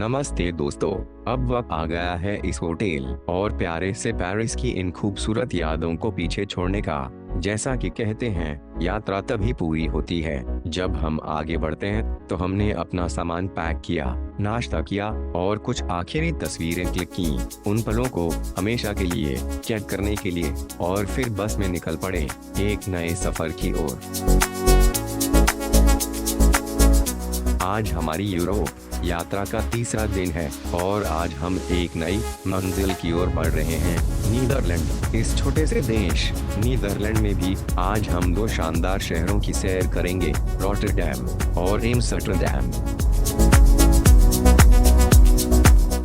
नमस्ते दोस्तों, अब वक्त आ गया है इस होटल और प्यारे से पेरिस की इन खूबसूरत यादों को पीछे छोड़ने का। जैसा कि कहते हैं, यात्रा तभी पूरी होती है जब हम आगे बढ़ते हैं। तो हमने अपना सामान पैक किया, नाश्ता किया और कुछ आखिरी तस्वीरें क्लिक की, उन पलों को हमेशा के लिए कैद करने के लिए, और फिर बस में निकल पड़े एक नए सफर की ओर। आज हमारी यूरोप यात्रा का तीसरा दिन है और आज हम एक नई मंजिल की ओर बढ़ रहे हैं, नीदरलैंड। इस छोटे से देश नीदरलैंड में भी आज हम दो शानदार शहरों की सैर करेंगे, रॉटरडैम और एम्स्टर्डम।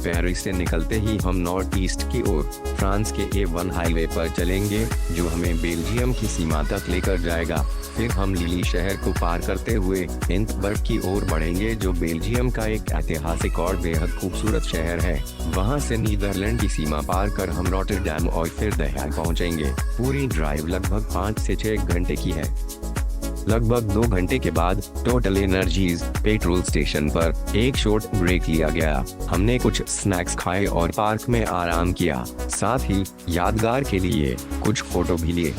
पेरिस से निकलते ही हम नॉर्थ ईस्ट की ओर फ्रांस के A1 हाईवे पर चलेंगे, जो hमें बेल्जियम की सीमा तक लेकर जाएगा। फिर हम लिली शहर को पार करते हुए एंटवर्प की ओर बढ़ेंगे, जो बेल्जियम का एक ऐतिहासिक और बेहद खूबसूरत शहर है। वहां से नीदरलैंड की सीमा पार कर हम रॉटरडैम और फिर द हेग पहुंचेंगे। पूरी ड्राइव लगभग 5 से 6 घंटे की है। लगभग 2 घंटे के बाद टोटल एनर्जीज पेट्रोल स्टेशन पर एक शॉर्ट ब्रेक लिया गया। हमने कुछ स्नैक्स खाए और पार्क में आराम किया, साथ ही यादगार के लिए कुछ फोटो भी लिए।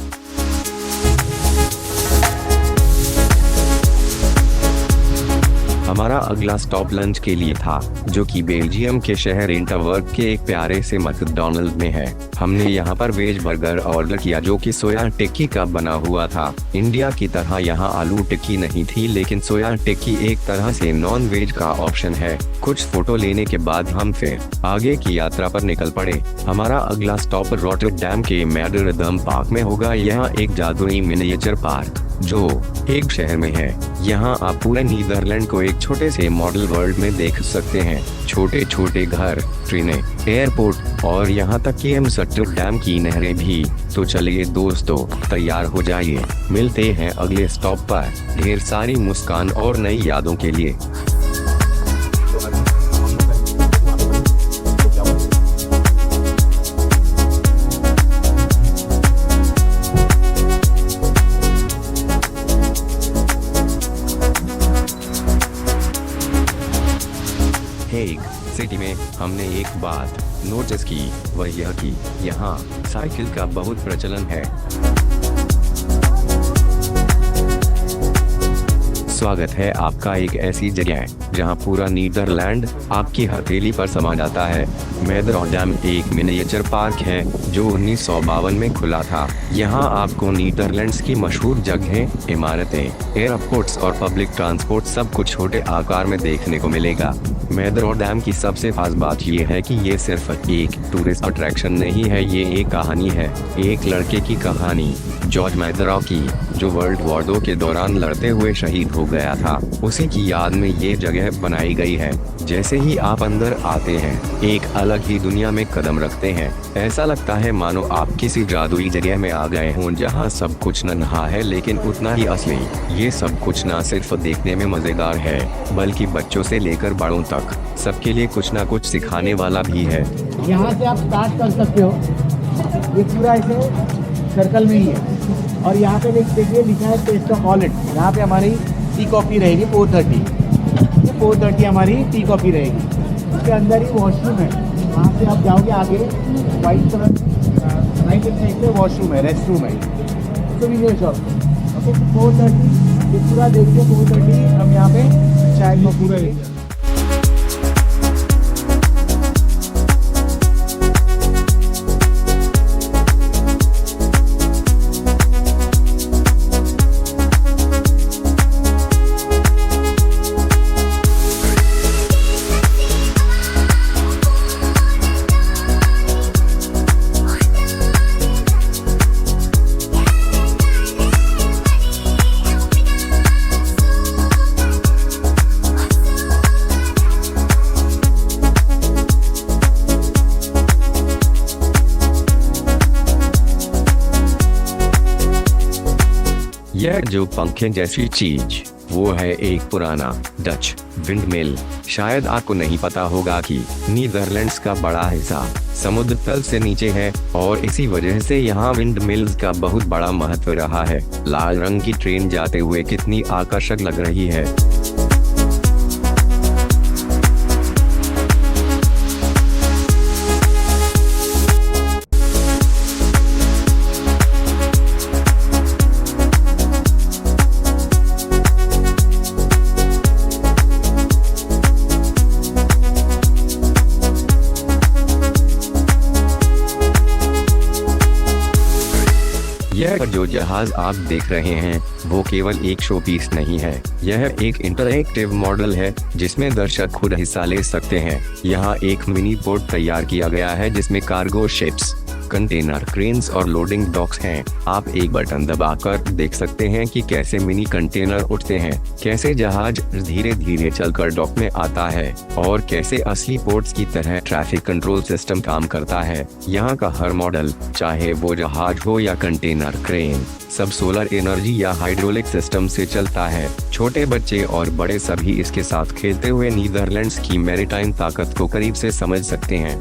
हमारा अगला स्टॉप लंच के लिए था, जो कि बेल्जियम के शहर एंटवर्प के एक प्यारे से मैकडॉनल्ड में है। हमने यहाँ पर वेज बर्गर ऑर्डर किया, जो कि सोया टिक्की का बना हुआ था। इंडिया की तरह यहाँ आलू टिक्की नहीं थी, लेकिन सोया टिक्की एक तरह से नॉन वेज का ऑप्शन है। कुछ फोटो लेने के बाद हम फिर आगे की यात्रा पर निकल पड़े। हमारा अगला स्टॉप रॉटरडैम के मैडरडम पार्क में होगा। यह एक जादुई मिनिएचर पार्क जो एक शहर में है। यहाँ आप पूरे नीदरलैंड को एक छोटे से मॉडल वर्ल्ड में देख सकते हैं। छोटे छोटे घर, ट्रेनें, एयरपोर्ट और यहाँ तक कि एम्स्टर्डम की नहरें भी। तो चलिए दोस्तों, तैयार हो जाइए, मिलते हैं अगले स्टॉप पर ढेर सारी मुस्कान और नई यादों के लिए। हेग सिटी में हमने एक बात नोटिस की, वह यह कि यहाँ साइकिल का बहुत प्रचलन है। स्वागत है आपका एक ऐसी जगह जहाँ पूरा नीदरलैंड आपकी हथेली पर समा जाता है। मैडरडैम एक मिनिएचर पार्क है जो 1952 में खुला था। यहाँ आपको नीदरलैंड्स की मशहूर जगहें, इमारतें, एयरपोर्ट्स और पब्लिक ट्रांसपोर्ट सब कुछ छोटे आकार में देखने को मिलेगा। मैडरडैम की सबसे खास बात यह है कि ये सिर्फ एक टूरिस्ट अट्रैक्शन नहीं है, ये एक कहानी है। एक लड़के की कहानी, जॉर्ज मैडरॉ की, जो वर्ल्ड वॉर 2 के दौरान लड़ते हुए शहीद हो गया था। उसी की याद में ये जगह बनाई गई है। जैसे ही आप अंदर आते हैं, एक अलग ही दुनिया में कदम रखते हैं। ऐसा लगता है मानो आप किसी जादुई जगह में आ गए हों, जहाँ सब कुछ नन्हा है लेकिन उतना ही असली। ये सब कुछ ना सिर्फ देखने में मजेदार है, बल्कि बच्चों से लेकर बड़ों तक सबके लिए कुछ ना कुछ सिखाने वाला भी है। यहाँ से आप स्टार्ट कर सकते हो, ये पूरा ऐसे सर्कल में ही है। और यहाँ पे देखिए लिखा है टेस्ट ऑफ वॉलेट। यहाँ पे हमारी टी कॉफ़ी रहेगी 430। ये 430 हमारी टी कॉफ़ी रहेगी। उसके अंदर ही वॉशरूम है। वहाँ से आप जाओगे आगे, वाइट कलर राइट साइड पे वॉशरूम है, रेस्ट रूम है। तो भी शॉप ओके 430 ये पूरा देखिए 430 हम यहाँ पे चाय को पूरा एरिया। यह जो पंखे जैसी चीज, वो है एक पुराना डच विंडमिल। शायद आपको नहीं पता होगा कि नीदरलैंड्स का बड़ा हिस्सा समुद्र तल से नीचे है और इसी वजह से यहाँ विंडमिल्स का बहुत बड़ा महत्व रहा है। लाल रंग की ट्रेन जाते हुए कितनी आकर्षक लग रही है। यह जो जहाज आप देख रहे हैं वो केवल एक शो पीस नहीं है, यह एक इंटरएक्टिव मॉडल है जिसमें दर्शक खुद हिस्सा ले सकते हैं। यहाँ एक मिनी बोट तैयार किया गया है जिसमें कार्गो शिप्स, कंटेनर क्रेन्स और लोडिंग डॉक्स हैं। आप एक बटन दबाकर देख सकते हैं कि कैसे मिनी कंटेनर उठते हैं, कैसे जहाज धीरे धीरे चलकर डॉक में आता है और कैसे असली पोर्ट्स की तरह ट्रैफिक कंट्रोल सिस्टम काम करता है। यहाँ का हर मॉडल, चाहे वो जहाज हो या कंटेनर क्रेन, सब सोलर एनर्जी या हाइड्रोलिक सिस्टम से चलता है। छोटे बच्चे और बड़े सभी इसके साथ खेलते हुए नीदरलैंड्स की मैरीटाइम ताकत को करीब से समझ सकते हैं।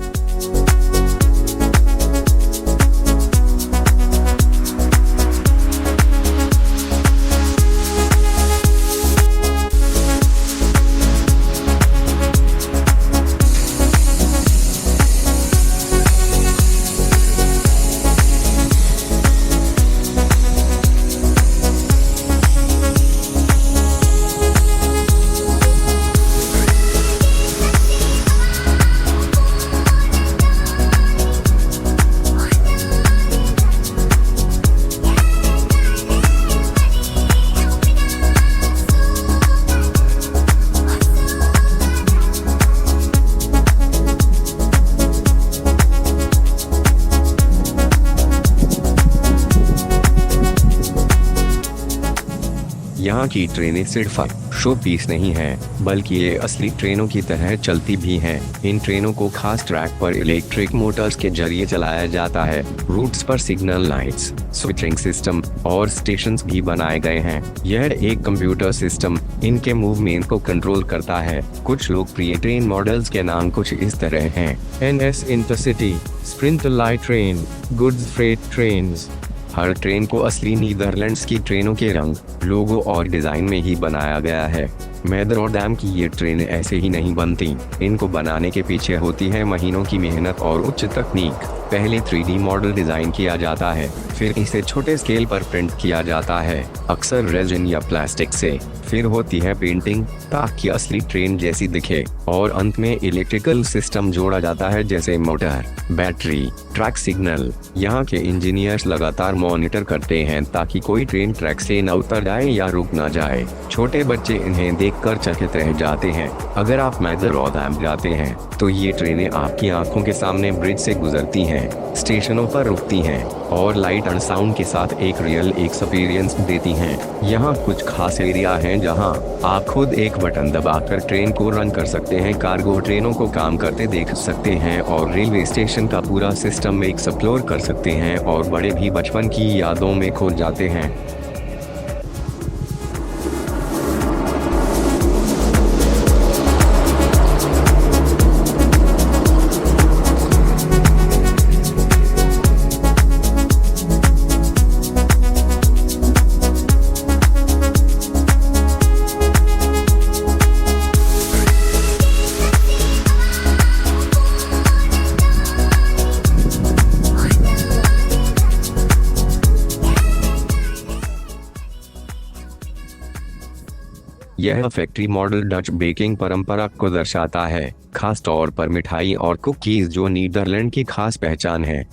यहाँ की ट्रेनें सिर्फ शो पीस नहीं है, बल्कि ये असली ट्रेनों की तरह चलती भी हैं। इन ट्रेनों को खास ट्रैक पर इलेक्ट्रिक मोटर्स के जरिए चलाया जाता है। रूट्स पर सिग्नल लाइट्स, स्विचिंग सिस्टम और स्टेशंस भी बनाए गए हैं। यह एक कंप्यूटर सिस्टम इनके मूवमेंट को कंट्रोल करता है। कुछ लोकप्रिय ट्रेन मॉडल्स के नाम कुछ इस तरह हैं: NS intercity, sprinter light train, goods freight trains. हर ट्रेन को असली नीदरलैंड्स की ट्रेनों के रंग, लोगो और डिजाइन में ही बनाया गया है। मेदरोडैम की ये ट्रेनें ऐसे ही नहीं बनती, इनको बनाने के पीछे होती है महीनों की मेहनत और उच्च तकनीक। पहले 3D मॉडल डिजाइन किया जाता है, फिर इसे छोटे स्केल पर प्रिंट किया जाता है, अक्सर रेजिन या प्लास्टिक से। फिर होती है पेंटिंग ताकि असली ट्रेन जैसी दिखे, और अंत में इलेक्ट्रिकल सिस्टम जोड़ा जाता है जैसे मोटर, बैटरी, ट्रैक सिग्नल। यहाँ के इंजीनियर्स लगातार मॉनिटर करते हैं ताकि कोई ट्रेन ट्रैक से न उतर जाए या रुक न जाए। छोटे बच्चे इन्हें देखकर चकित रह जाते हैं। अगर आप मेदरोडैम जाते हैं तो ये ट्रेनें आपकी आंखों के सामने ब्रिज से गुजरती हैं, स्टेशनों पर रुकती हैं और लाइट एंड साउंड के साथ एक रियल एक्सपीरियंस देती हैं। यहाँ कुछ खास एरिया हैं जहाँ आप खुद एक बटन दबाकर ट्रेन को रन कर सकते हैं, कार्गो ट्रेनों को काम करते देख सकते हैं और रेलवे स्टेशन का पूरा सिस्टम एक्सप्लोर कर सकते हैं, और बड़े भी बचपन की यादों में खो जाते हैं। यह फैक्ट्री मॉडल डच बेकिंग परंपरा को दर्शाता है, खास तौर पर मिठाई और कुकीज जो नीदरलैंड की खास पहचान है।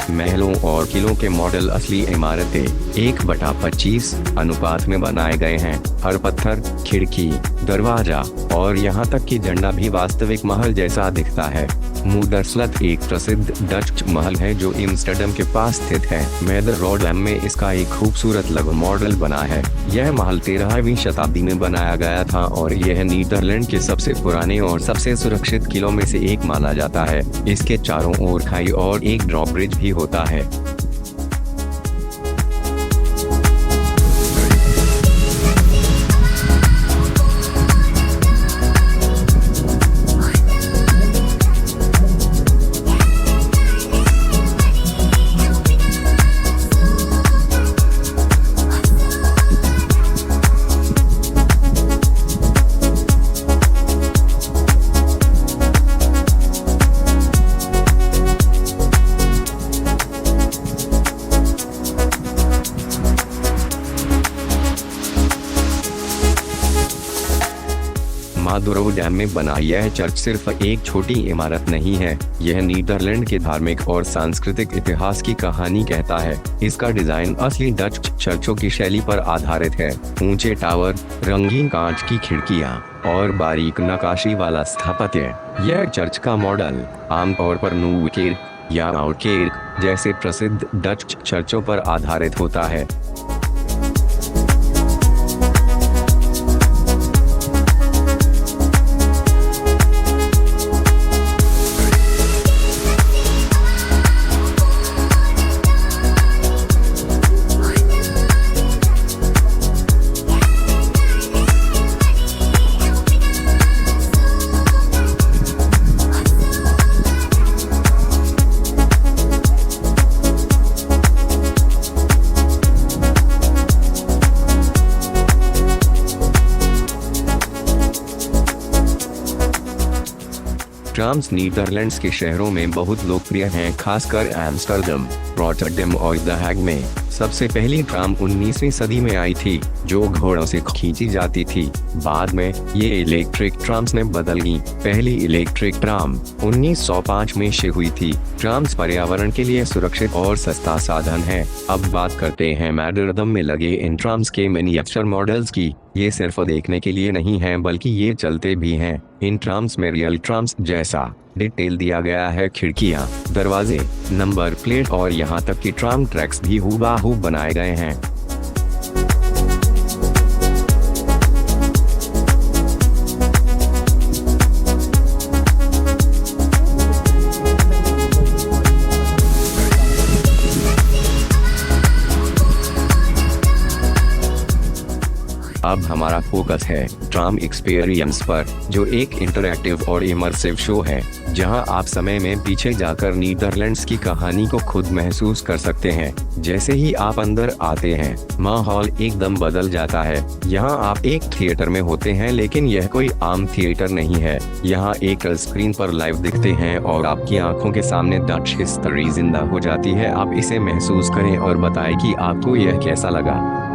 महलों और किलों के मॉडल असली इमारतें 1/25 अनुपात में बनाए गए हैं। हर पत्थर, खिड़की, दरवाजा और यहाँ तक कि झंडा भी वास्तविक महल जैसा दिखता है। मूदरस्लत एक प्रसिद्ध डच महल है जो एम्स्टर्डम के पास स्थित है। मेदरोडैम में इसका एक खूबसूरत लघु मॉडल बना है। यह महल 13वीं शताब्दी में बनाया गया था और यह नीदरलैंड के सबसे पुराने और सबसे सुरक्षित किलों में से एक माना जाता है। इसके चारों ओर खाई और एक ड्रॉब्रिज भी होता है। मैडरोडैम में बना यह चर्च सिर्फ एक छोटी इमारत नहीं है, यह नीदरलैंड के धार्मिक और सांस्कृतिक इतिहास की कहानी कहता है। इसका डिजाइन असली डच चर्चों की शैली पर आधारित है। ऊंचे टावर, रंगीन कांच की खिड़कियां और बारीक नक्काशी वाला स्थापत्य। यह चर्च का मॉडल आमतौर पर न्यूकेर्क या आउटकेर्क जैसे प्रसिद्ध डच चर्चों पर आधारित होता है। ट्राम्स नीदरलैंड्स के शहरों में बहुत लोकप्रिय हैं, खासकर एम्स्टर्डम, रॉटरडैम और द हैग में। सबसे पहली ट्राम 19वीं सदी में आई थी, जो घोड़ों से खींची जाती थी। बाद में ये इलेक्ट्रिक ट्राम्स में बदल गईं। पहली इलेक्ट्रिक ट्राम 1905 में शुरू हुई थी। ट्राम्स पर्यावरण के लिए सुरक्षित और सस्ता साधन है। अब बात करते हैं मैडरडम में लगे इन ट्राम्स के मिनिएचर मॉडल्स की। ये सिर्फ देखने के लिए नहीं हैं, बल्कि ये चलते भी हैं। इन ट्राम्स में रियल ट्राम्स जैसा डिटेल दिया गया है। खिड़कियां, दरवाजे, नंबर प्लेट और यहाँ तक कि ट्राम ट्रैक्स भी हूबहू बनाए गए हैं। अब हमारा फोकस है ट्राम एक्सपीरियंस पर, जो एक इंटरैक्टिव और इमर्सिव शो है, जहां आप समय में पीछे जाकर नीदरलैंड्स की कहानी को खुद महसूस कर सकते हैं। जैसे ही आप अंदर आते हैं, माहौल एकदम बदल जाता है। यहां आप एक थिएटर में होते हैं, लेकिन यह कोई आम थिएटर नहीं है। यहां एक स्क्रीन पर लाइव दिखते हैं और आपकी आंखों के सामने डच हिस्ट्री जिंदा हो जाती है। आप इसे महसूस करें और बताएं कि आपको यह कैसा लगा।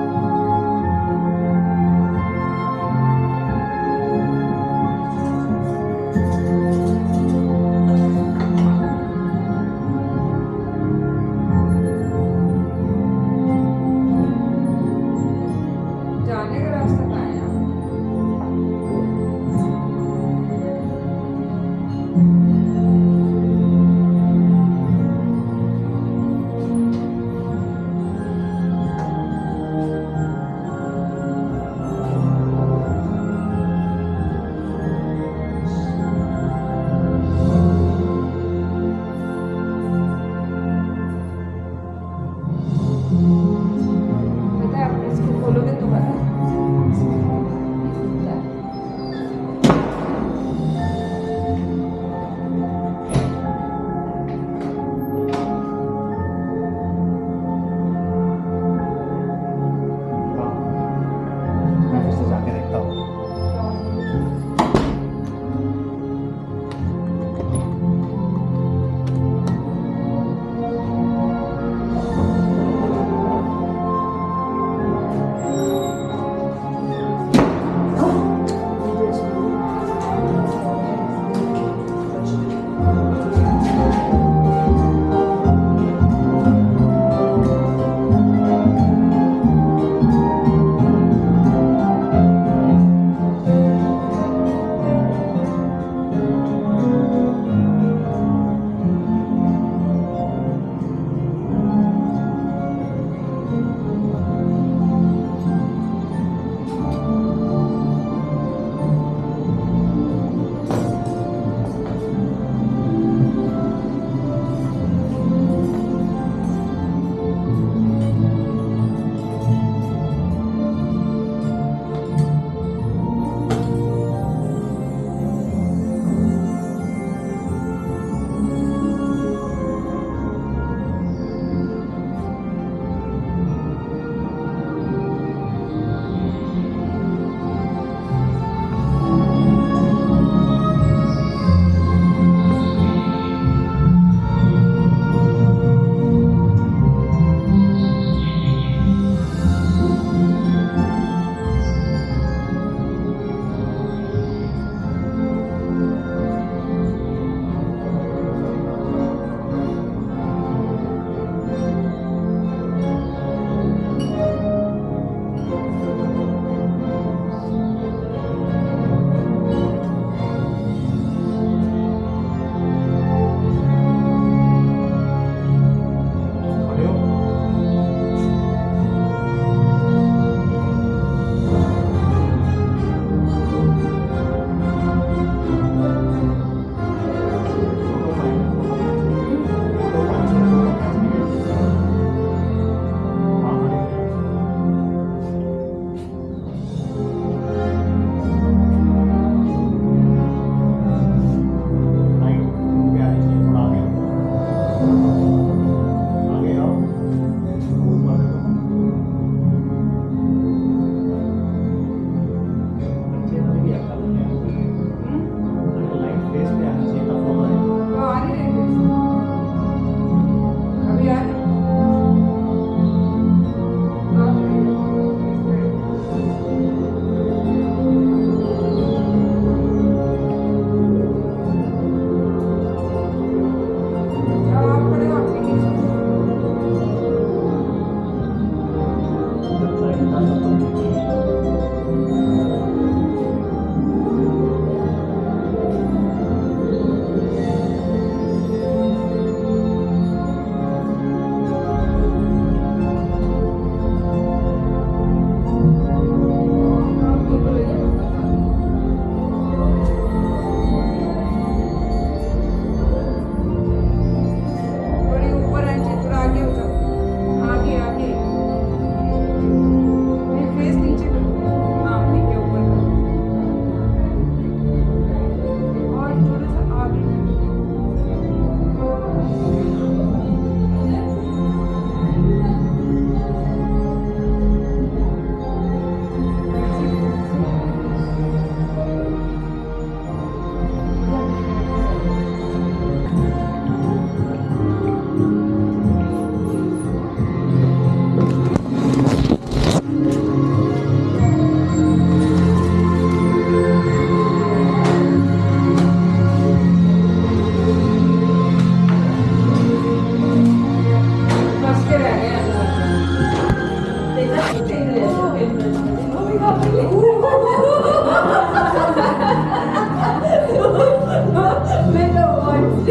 No,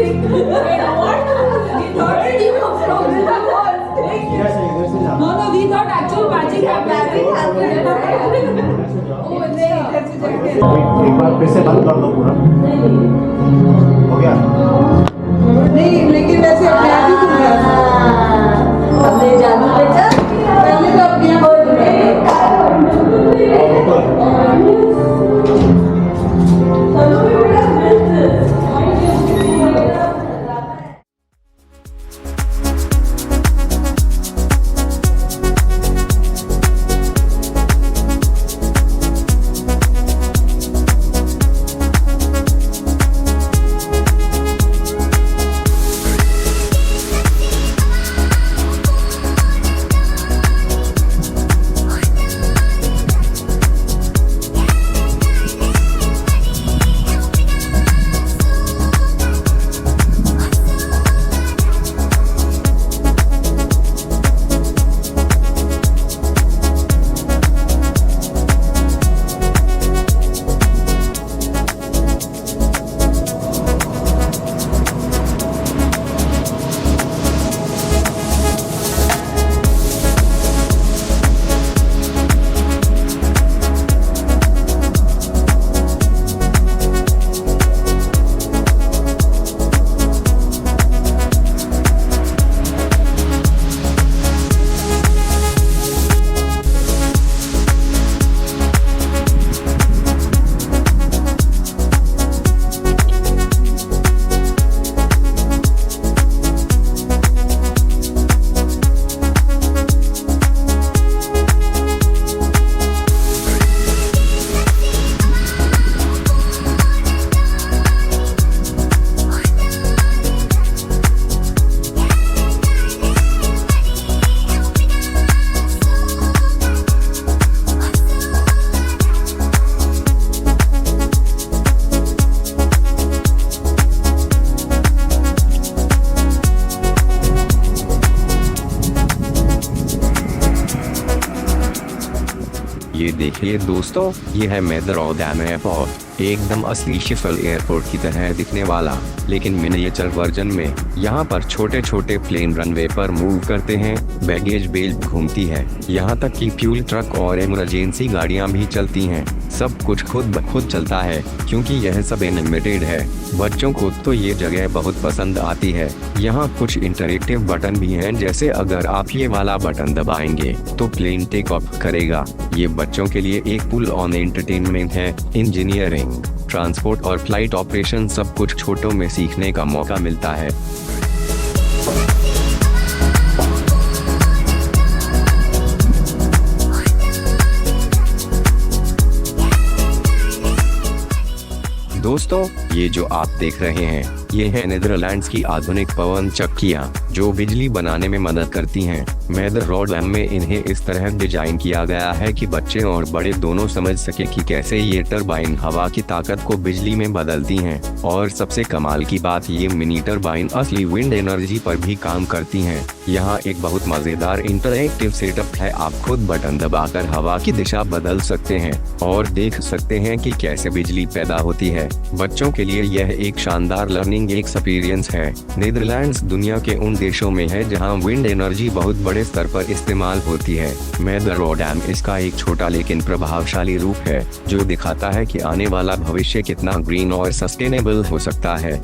we thought actual magic happened. एक बार फिर से बंद कर दो पूरा हो गया नहीं, लेकिन वैसे अपने आप ही खुल गया। अपने जादू बेटा पहले तो अपने आप खुल गया। ये देखिए दोस्तों, ये है मेदरऑडम एयरपोर्ट, एकदम असली शिफल एयरपोर्ट की तरह दिखने वाला, लेकिन मिनिएचर वर्जन में। यहाँ पर छोटे छोटे प्लेन रनवे पर मूव करते हैं, बैगेज बेल्ट घूमती है, यहाँ तक कि फ्यूल ट्रक और इमरजेंसी गाड़ियाँ भी चलती हैं। सब कुछ खुद ब खुद चलता है, क्योंकि यह सब एनिमेटेड है। बच्चों को तो ये जगह बहुत पसंद आती है। यहाँ कुछ इंटरेक्टिव बटन भी हैं, जैसे अगर आप ये वाला बटन दबाएंगे तो प्लेन टेक ऑफ करेगा। ये बच्चों के लिए एक फुल ऑन एंटरटेनमेंट है। इंजीनियरिंग, ट्रांसपोर्ट और फ्लाइट ऑपरेशन सब कुछ छोटों में सीखने का मौका मिलता है। दोस्तों, ये जो आप देख रहे हैं, ये है नीदरलैंड्स की आधुनिक पवन चक्कियाँ, जो बिजली बनाने में मदद करती हैं। मेदरऑडम में इन्हें इस तरह डिजाइन किया गया है कि बच्चे और बड़े दोनों समझ सके कि कैसे ये टरबाइन हवा की ताकत को बिजली में बदलती हैं। और सबसे कमाल की बात, ये मिनी टरबाइन असली विंड एनर्जी पर भी काम करती हैं। यहाँ एक बहुत मजेदार इंटरएक्टिव सेटअप है। आप खुद बटन दबाकर हवा की दिशा बदल सकते हैं और देख सकते हैं कि कैसे बिजली पैदा होती है। बच्चों के लिए यह एक शानदार लर्निंग एक्सपीरियंस है। नीदरलैंड्स दुनिया के उन देशों में है जहां विंड एनर्जी बहुत बड़े स्तर पर इस्तेमाल होती है। मेदरऑडम इसका एक छोटा लेकिन प्रभावशाली रूप है, जो दिखाता है कि आने वाला भविष्य कितना ग्रीन और सस्टेनेबल हो सकता है।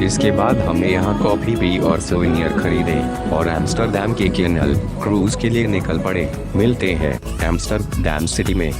इसके बाद हमने यहाँ कॉफी पी और सोवेनियर खरीदे और एम्स्टर्डम के कैनल क्रूज के लिए निकल पड़े। मिलते हैं एम्स्टर्डम सिटी में।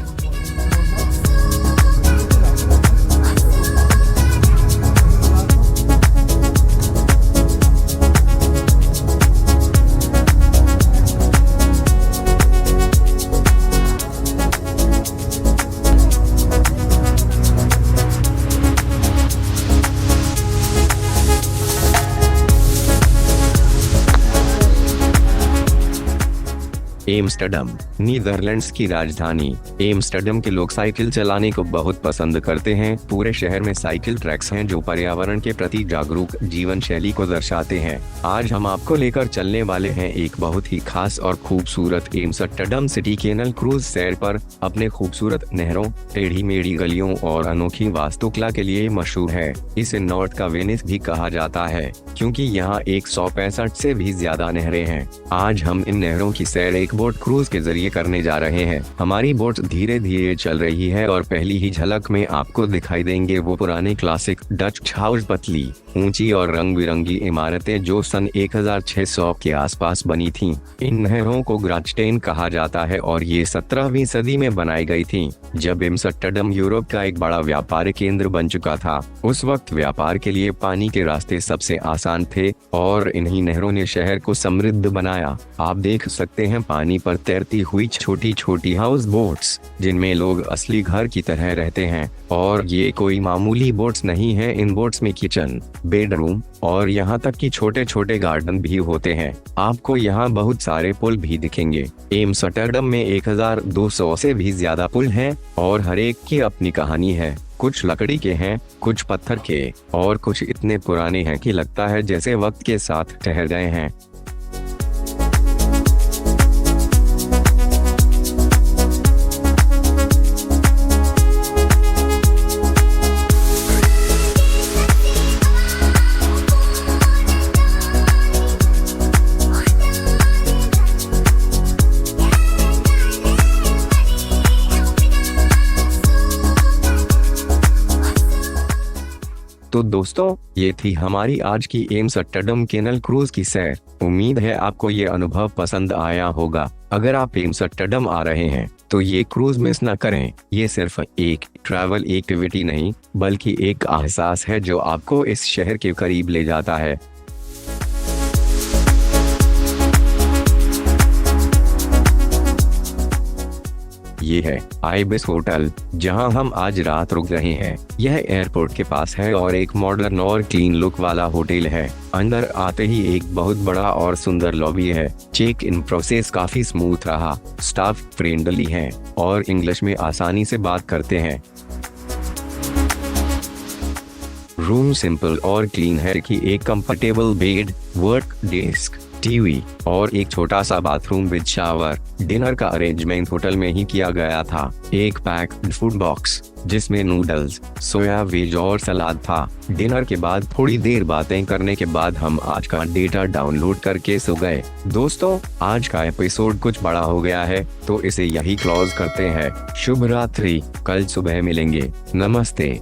एम्स्टर्डम, नीदरलैंड्स की राजधानी। एम्स्टर्डम के लोग साइकिल चलाने को बहुत पसंद करते हैं। पूरे शहर में साइकिल ट्रैक्स हैं जो पर्यावरण के प्रति जागरूक जीवन शैली को दर्शाते हैं। आज हम आपको लेकर चलने वाले हैं एक बहुत ही खास और खूबसूरत एम्स्टर्डम सिटी कैनल क्रूज सैर पर। अपने खूबसूरत नहरों, टेढ़ी मेढ़ी गलियों और अनोखी वास्तुकला के लिए मशहूर है। इसे नॉर्थ का वेनिस भी कहा जाता है क्योंकि यहाँ 165 से भी ज्यादा नहरें हैं। आज हम इन नहरों की सैर एक बोट क्रूज के जरिए करने जा रहे हैं। हमारी बोट धीरे धीरे चल रही है और पहली ही झलक में आपको दिखाई देंगे वो पुराने क्लासिक डच हाउस, पतली, ऊंची और रंग बिरंगी इमारतें जो सन 1600 के आसपास बनी थीं। इन नहरों को ग्राचटेन कहा जाता है और ये 17वीं सदी में बनाई गई थीं, जब एम्स्टर्डम यूरोप का एक बड़ा व्यापारिक केंद्र बन चुका था। उस वक्त व्यापार के लिए पानी के रास्ते सबसे आसान थे और इन्हीं नहरों ने शहर को समृद्ध बनाया। आप देख सकते हैं पानी पर तैरती हुई छोटी छोटी हाउस बोट्स, जिनमें लोग असली घर की तरह रहते हैं। और ये कोई मामूली बोट्स नहीं है, इन बोट्स में किचन, बेडरूम और यहाँ तक कि छोटे छोटे गार्डन भी होते हैं। आपको यहाँ बहुत सारे पुल भी दिखेंगे। एम्स्टर्डम में 1200 से भी ज्यादा पुल हैं और हर एक की अपनी कहानी है। कुछ लकड़ी के हैं, कुछ पत्थर के और कुछ इतने पुराने हैं कि लगता है जैसे वक्त के साथ ठहर गए हैं। तो दोस्तों, ये थी हमारी आज की एम्स्टर्डम कैनल क्रूज की सैर। उम्मीद है आपको ये अनुभव पसंद आया होगा। अगर आप एम्स्टर्डम आ रहे हैं तो ये क्रूज मिस न करें। ये सिर्फ एक ट्रैवल एक्टिविटी नहीं बल्कि एक एहसास है जो आपको इस शहर के करीब ले जाता है। ये है आइबिस होटल, जहां हम आज रात रुक रहे हैं। यह एयरपोर्ट के पास है और एक मॉडर्न और क्लीन लुक वाला होटल है। अंदर आते ही एक बहुत बड़ा और सुंदर लॉबी है। चेक इन प्रोसेस काफी स्मूथ रहा। स्टाफ फ्रेंडली है और इंग्लिश में आसानी से बात करते हैं। रूम सिंपल और क्लीन है कि एक comfortable bed, work desk, TV और एक छोटा सा बाथरूम विद शावर। डिनर का अरेंजमेंट होटल में ही किया गया था। एक पैक्ड फूड बॉक्स जिसमें नूडल्स, सोया, वेज और सलाद था। डिनर के बाद थोड़ी देर बातें करने के बाद हम आज का डेटा डाउनलोड करके सो गए। दोस्तों, आज का एपिसोड कुछ बड़ा हो गया है तो इसे यही क्लोज करते हैं। शुभ रात्रि, कल सुबह मिलेंगे। नमस्ते।